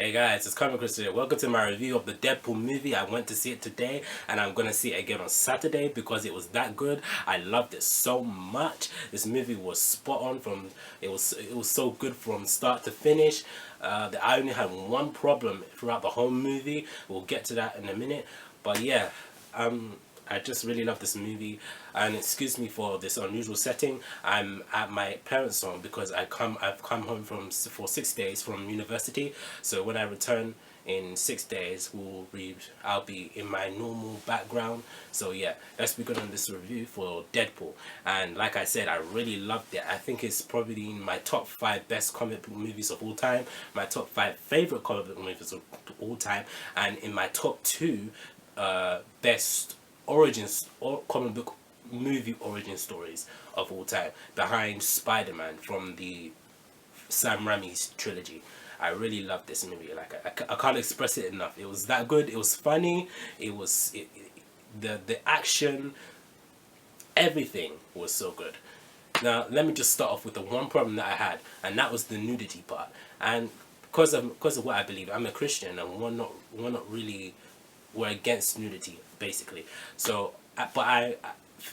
Hey guys, it's Climax here. Welcome to my review of the Deadpool movie. I went to see it today and I'm gonna see it again on Saturday because it was that good. I loved it so much. This movie was spot on from it was so good from start to finish. I only had one problem throughout the whole movie. We'll get to that in a minute. But yeah, I just really love this movie, and excuse me for this unusual setting. I'm at my parents' home because I've come home for 6 days from university. So when I return in 6 days, I'll be in my normal background. So yeah, let's begin on this review for Deadpool. And like I said, I really loved it. I think it's probably in my top 5 best comic book movies of all time, my top 5 favorite comic book movies of all time, and in my top 2 best origins or comic book movie origin stories of all time, behind Spider-Man from the Sam Raimi's trilogy. I really love this movie. Like I can't express it enough. It was that good. It was funny. The action, everything was so good. Now let me just start off with the one problem that I had, and that was the nudity part. And because of what I believe, I'm a Christian, and we're not really, we're against nudity basically. So, but I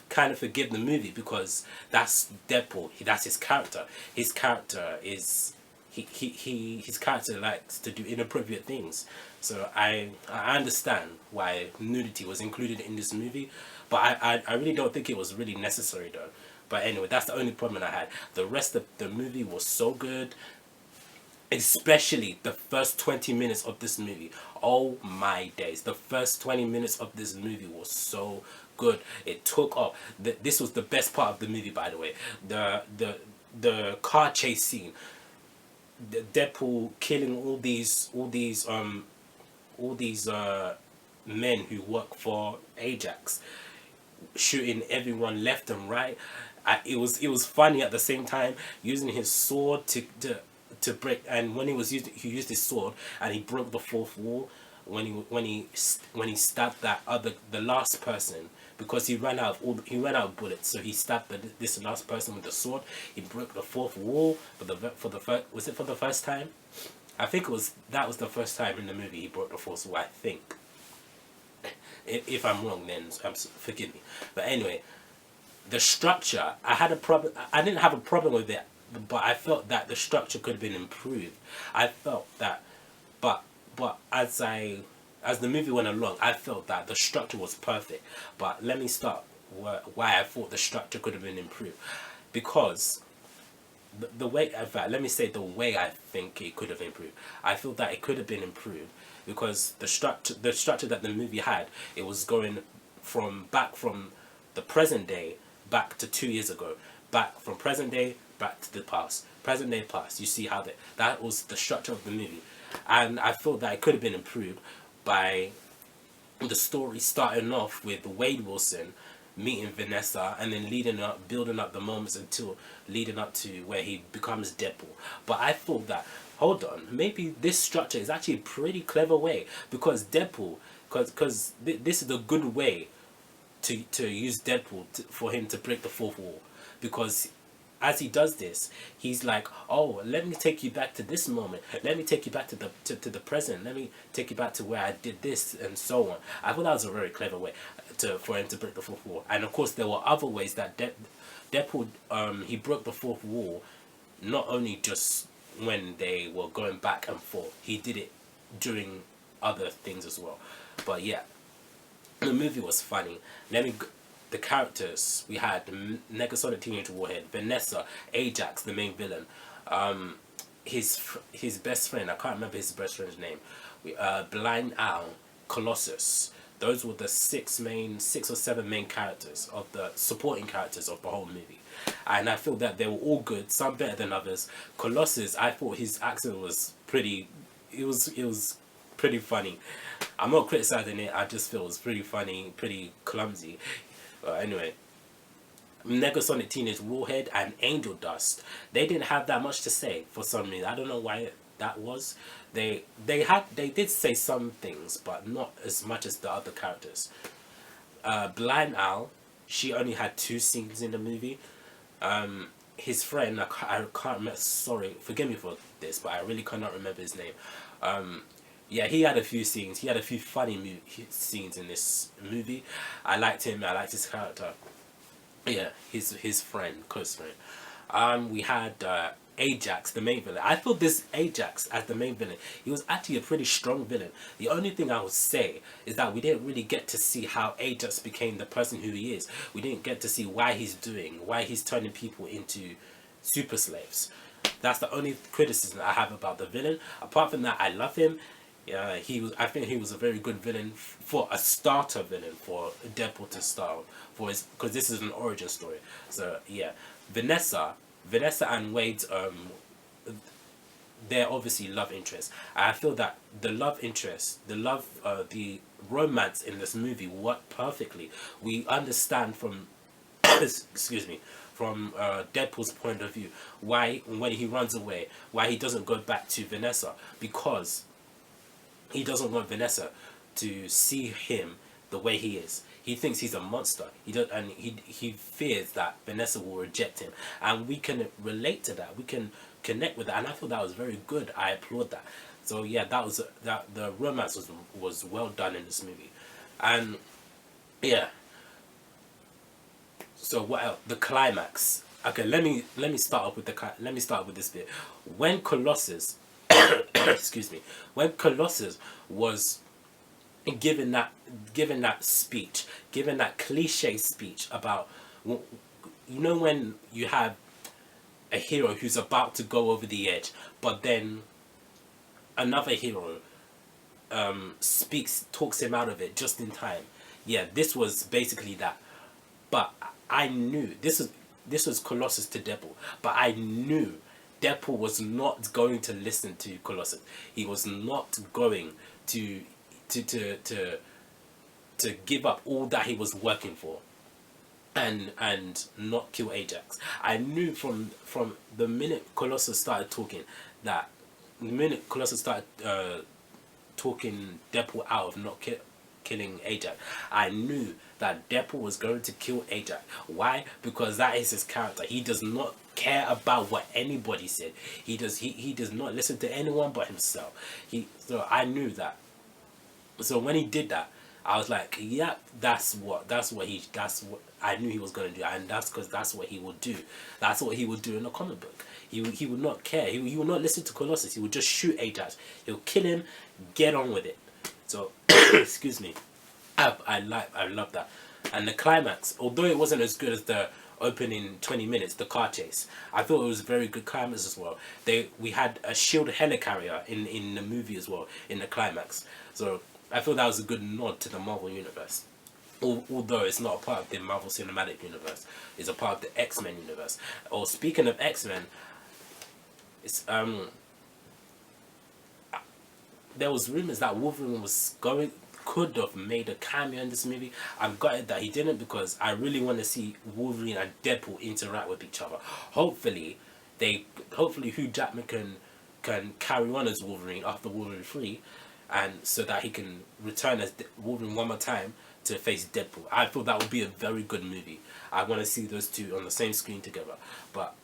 kind of forgive the movie because that's Deadpool. That's his character. His character is his character likes to do inappropriate things. So I understand why nudity was included in this movie, but I really don't think it was really necessary though. But anyway, that's the only problem I had. The rest of the movie was so good, especially the first 20 minutes of this movie. Oh my days, the first 20 minutes of this movie was so good. It took off. This was the best part of the movie, by the way. The car chase scene, the Deadpool killing all these men who work for Ajax, shooting everyone left and right. It was funny at the same time, using his sword to break. And when he used his sword and he broke the fourth wall when he stabbed the last person, because he ran out of bullets, so he stabbed this last person with the sword. He broke the fourth wall for the first, was it for the first time? I think that was the first time in the movie he broke the fourth wall, I think. If I'm wrong, then forgive me. But anyway, the structure, I had a problem. I didn't have a problem with it, but I felt that the structure could have been improved. I felt that, but as the movie went along, I felt that the structure was perfect. But let me start why I thought the structure could have been improved, because the way, in fact, let me say the way I think it could have improved. I feel that it could have been improved because the structure that the movie had, it was going from the present day back to 2 years ago, back from present day back to the past, present day past. You see how that was the structure of the movie, and I feel that it could have been improved by the story starting off with Wade Wilson meeting Vanessa, and then building up the moments until leading up to where he becomes Deadpool. But I thought that, hold on, maybe this structure is actually a pretty clever way, because Deadpool, because this is a good way to use Deadpool for him to break the fourth wall, because as he does this, he's like, "Oh, let me take you back to this moment. Let me take you back to the present. Let me take you back to where I did this," and so on. I thought that was a very clever way for him to break the fourth wall. And of course, there were other ways that Deadpool he broke the fourth wall. Not only just when they were going back and forth, he did it during other things as well. But yeah, the movie was funny. The characters we had: the Negasonic Teenage Warhead, Vanessa, Ajax, the main villain, his best friend. I can't remember his best friend's name. Blind Owl, Colossus. Those were the six or seven main characters, of the supporting characters of the whole movie, and I feel that they were all good. Some better than others. Colossus, I thought his accent was pretty. It was pretty funny. I'm not criticizing it. I just feel it was pretty funny, pretty clumsy. Anyway, Negasonic Teenage Warhead and Angel Dust, they didn't have that much to say for some reason. I don't know why that was. They did say some things, but not as much as the other characters. Blind Owl, she only had 2 scenes in the movie. his friend, I can't remember, sorry, forgive me for this, but I really cannot remember his name. Yeah, he had a few scenes. He had a few funny scenes in this movie. I liked him. I liked his character. Yeah, his friend, close friend. We had Ajax, the main villain. I thought this Ajax as the main villain, he was actually a pretty strong villain. The only thing I would say is that we didn't really get to see how Ajax became the person who he is. We didn't get to see why he's turning people into super slaves. That's the only criticism I have about the villain. Apart from that, I love him. Yeah, he was. I think he was a very good villain for a starter villain for Deadpool to start for his, because this is an origin story. So yeah, Vanessa and Wade's they're obviously love interests. I feel that the love interest, the romance in this movie worked perfectly. We understand from excuse me, from Deadpool's point of view why when he runs away, why he doesn't go back to Vanessa, because he doesn't want Vanessa to see him the way he is. He thinks he's a monster. He fears that Vanessa will reject him, and we can relate to that. We can connect with that, and I thought that was very good. I applaud that. So yeah, that the romance was well done in this movie, and yeah. So what else? The climax. Okay, let me start off with let me start with this bit. When Colossus, excuse me, when Colossus was given that speech, given that cliche speech about, you know, when you have a hero who's about to go over the edge, but then another hero talks him out of it just in time. Yeah, this was basically that. But I knew this was Colossus to Deadpool, but I knew Deadpool was not going to listen to Colossus. He was not going to to to to to give up all that he was working for, and not kill Ajax. I knew from the minute Colossus started talking that the minute Colossus started talking Deadpool out of not killing Ajax, I knew that Deadpool was going to kill Ajax. Why? Because that is his character. He does not care about what anybody said. He does not listen to anyone but himself. So I knew that. So when he did that, I was like, yeah, that's what I knew he was going to do, and that's because that's what he would do. That's what he would do in the comic book. He would not care. He would not listen to Colossus. He would just shoot Ajax. He'll kill him, get on with it. So, excuse me. I love that. And the climax, although it wasn't as good as the opening 20 minutes, the car chase, I thought it was a very good climax as well. We had a shield helicarrier in the movie as well, in the climax. So I thought that was a good nod to the Marvel Universe. Although it's not a part of the Marvel Cinematic Universe, it's a part of the X-Men universe. Or speaking of X-Men, it's there was rumors that Wolverine could have made a cameo in this movie. I'm gutted that he didn't, because I really want to see Wolverine and Deadpool interact with each other. Hopefully Hugh Jackman can carry on as Wolverine after Wolverine 3, and so that he can return as Wolverine one more time to face Deadpool. I thought that would be a very good movie. I want to see those two on the same screen together. But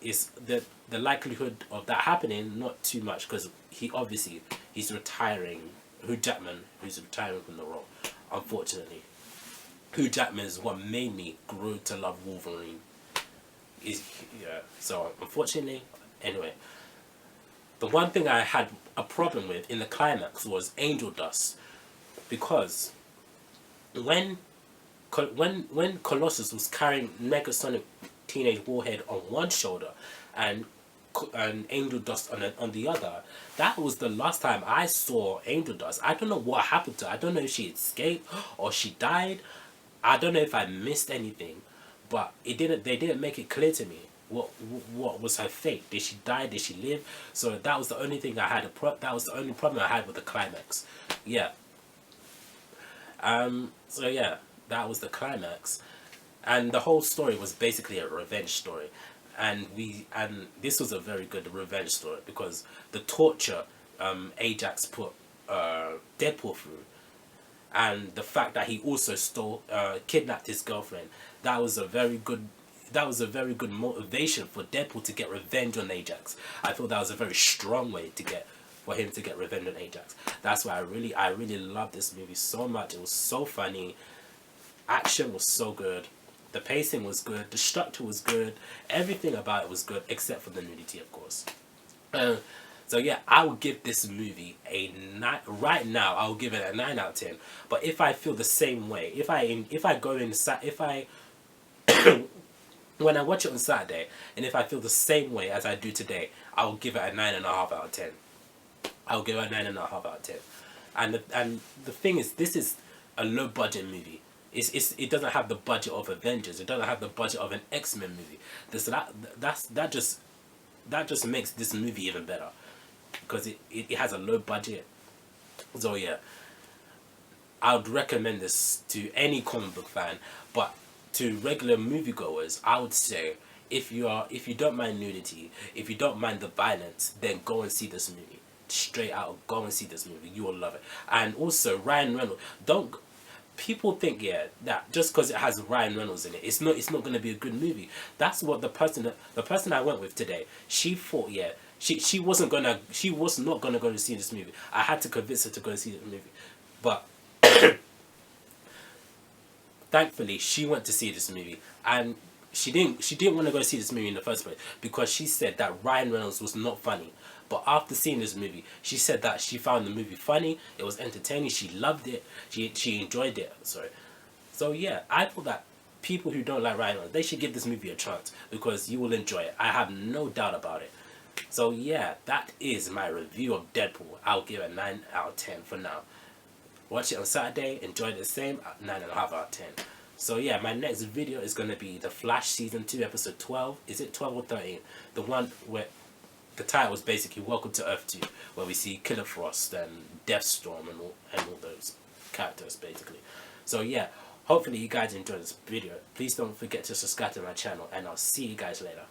it's the likelihood of that happening, not too much, because he's retiring. Hugh Jackman, who's retiring from the role, unfortunately. Hugh Jackman is what made me grow to love Wolverine. So unfortunately, anyway. The one thing I had a problem with in the climax was Angel Dust, because when Colossus was carrying Negasonic Teenage Warhead on one shoulder and Angel Dust on the other, that was the last time I saw Angel Dust. I don't know what happened to her. I don't know if she escaped or she died. I don't know if I missed anything, but they didn't make it clear to me what was her fate. Did she die? Did she live? So that was the only thing I had that was the only problem I had with the climax. Yeah. So yeah, that was the climax, and the whole story was basically a revenge story, and this was a very good revenge story, because the torture Ajax put Deadpool through, and the fact that he also kidnapped his girlfriend, that was a very good. that was a very good motivation for Deadpool to get revenge on Ajax. I thought that was a very strong way to get for him to get revenge on Ajax. That's why I really loved this movie so much. It was so funny. Action was so good. The pacing was good. The structure was good. Everything about it was good, except for the nudity, of course. So yeah, I would give this movie a 9. Right now, I will give it a 9 out of 10. But if I feel the same way, if I go inside, if I when I watch it on Saturday, and if I feel the same way as I do today, I will give it a 9.5 out of 10. I'll give it a 9.5 out of 10. And the thing is, this is a low budget movie. It doesn't have the budget of Avengers. It doesn't have the budget of an X-Men movie. That just makes this movie even better, because it has a low budget. So yeah, I would recommend this to any comic book fan, but to regular moviegoers, I would say if you don't mind nudity, if you don't mind the violence, then go and see this movie. Straight out, go and see this movie. You will love it. And also Ryan Reynolds. People think that just because it has Ryan Reynolds in it, it's not going to be a good movie. That's what the person I went with today, she thought she was not gonna go to see this movie. I had to convince her to go and see the movie, but thankfully she went to see this movie, and she didn't want to go see this movie in the first place because she said that Ryan Reynolds was not funny. But after seeing this movie, she said that she found the movie funny. It was entertaining. She loved it. She enjoyed it. Sorry. So yeah, I thought that people who don't like Ryan Reynolds, they should give this movie a chance, because you will enjoy it. I have no doubt about it. So yeah, that is my review of Deadpool. I'll give it a 9 out of 10 for now. Watch it on Saturday. Enjoy it the same. 9.5 out of 10. So yeah, my next video is going to be The Flash Season 2, Episode 12. Is it 12 or 13? The one where the title is basically Welcome to Earth 2, where we see Killer Frost and Deathstorm and all those characters, basically. So yeah, hopefully you guys enjoyed this video. Please don't forget to subscribe to my channel, and I'll see you guys later.